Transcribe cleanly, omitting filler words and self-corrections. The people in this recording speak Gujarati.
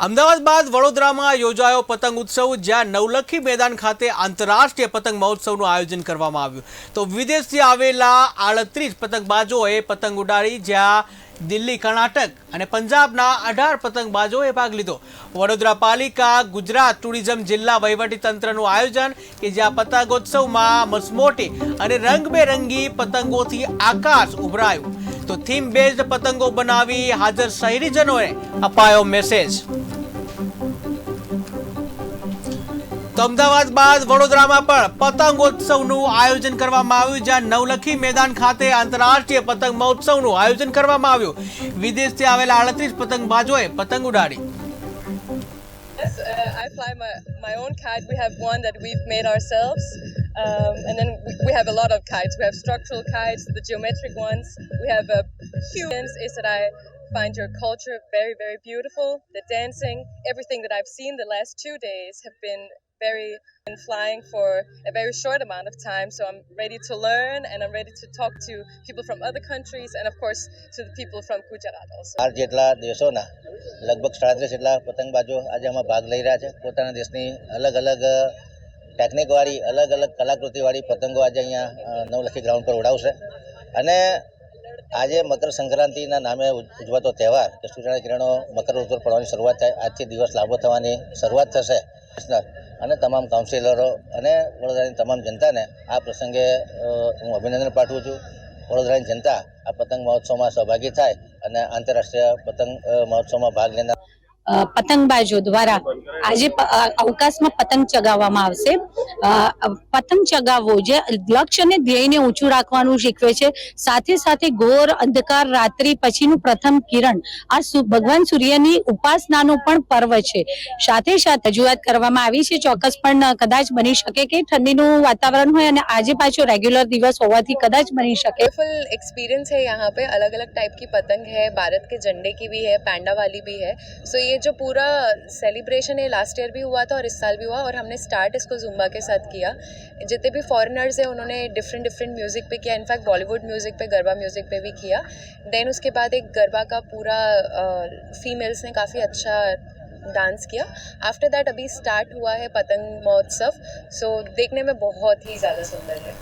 અમદાવાદ બાદ વડોદરામાં યોજાયો પતંગ ઉત્સવ, જ્યાં નવલખી મેદાન ખાતે આંતરરાષ્ટ્રીય પતંગ મહોત્સવનું આયોજન કરવામાં આવ્યું. તો વિદેશથી આવેલા 38 પતંગબાજોએ પતંગ ઉડાડી, જ્યાં દિલ્હી, કર્ણાટક અને પંજાબના 18 પતંગબાજોએ ભાગ લીધો. વડોદરા પાલિકા, ગુજરાત ટુરિઝમ, જિલ્લા વહીવટીતંત્રનું આયોજન કે જ્યાં પતંગોત્સવમાં મસમોટી અને રંગબેરંગી પતંગોથી આકાશ ઉભરાયું. તો થીમ બેઝડ પતંગો બનાવી હાજર શહેરીજનોએ અપાયો મેસેજ. તો અમદાવાદ બાદ વડોદરામાં પણ પતંગોત્સવનું આયોજન કરવામાં આવ્યું, જ્યાં નવલખી મેદાન ખાતે આંતરરાષ્ટ્રીય પતંગ મહોત્સવનું આયોજન કરવામાં આવ્યું. વિદેશથી આવેલા 38 પતંગબાજોએ પતંગ ઉડાડી. Yes, I fly my own kite. We have one that we've made ourselves, and then we have a lot of kites. We have structural kites, the geometric ones. We have huge. Is that I find your culture very, very beautiful. The dancing, everything that I've seen the last 2 days have been been flying for a very short amount of time, so I'm ready to learn and I'm ready to talk to people from other countries and of course to the people from Gujarat also. આ જેટલા દેશોના લગભગ 37 જેટલા પતંગબાજો આજે આમાં ભાગ લઈ રહ્યા છે. પોતાના દેશની અલગ અલગ ટેકનિકવાળી, અલગ અલગ કલાકૃતિવાળી પતંગો આજે અહીંયા નવલખી ગ્રાઉન્ડ પર ઉડાવશે. અને આજે મકર સંક્રાંતિના નામે ઉજવાતો તહેવાર કે સૂર્યના કિરણો મકર ઋતુ પડવાની શરૂઆત થાય, આજથી દિવસ લાંબો થવાની શરૂઆત થશે. અને તમામ કાઉન્સિલરો અને વડોદરાની તમામ જનતાને આ પ્રસંગે હું અભિનંદન પાઠવું છું. વડોદરાની જનતા આ પતંગ મહોત્સવમાં સહભાગી થાય અને આંતરરાષ્ટ્રીય પતંગ મહોત્સવમાં ભાગ લેનાર પતંગબાજો દ્વારા આજે અવકાશમાં પતંગ ચગાવવામાં આવશે. પતંગ ચગાવવો જે લક્ષ્યને ધ્યેયને ઊંચું રાખવાનું શીખવે છે. સાથે સાથે ઘોર અંધકાર રાત્રિ પછીનું પ્રથમ કિરણ આ ભગવાન સૂર્યની ઉપાસનાનો પણ પર્વ છે. સાથે સાથે રજૂઆત કરવામાં આવી છે. ચોક્કસ પણ કદાચ બની શકે કે ઠંડીનું વાતાવરણ હોય અને આજે પાછો રેગ્યુલર દિવસ હોવાથી કદાચ બની શકે. फुल एक्सपीरियंस है यहाँ पे. अलग अलग टाइप की पतंग है, भारत के झंडे की भी है, पैंडा वाली भी है. सो ये जो पूरा सेलिब्रेशन है लास्ट ईयर भी हुआ था और इस साल भी हुआ और हमने स्टार्ट इसको जुम्बा के साथ किया. जितने भी फॉरेनर्स हैं उन्होंने डिफरेंट म्यूज़िक पे किया. इनफैक्ट बॉलीवुड म्यूज़िक पे, गरबा म्यूज़िक पे भी किया. देन उसके बाद एक गरबा का पूरा फीमेल्स ने काफ़ी अच्छा डांस किया. आफ्टर दैट अभी स्टार्ट हुआ है पतंग महोत्सव. सो देखने में बहुत ही ज़्यादा सुंदर है.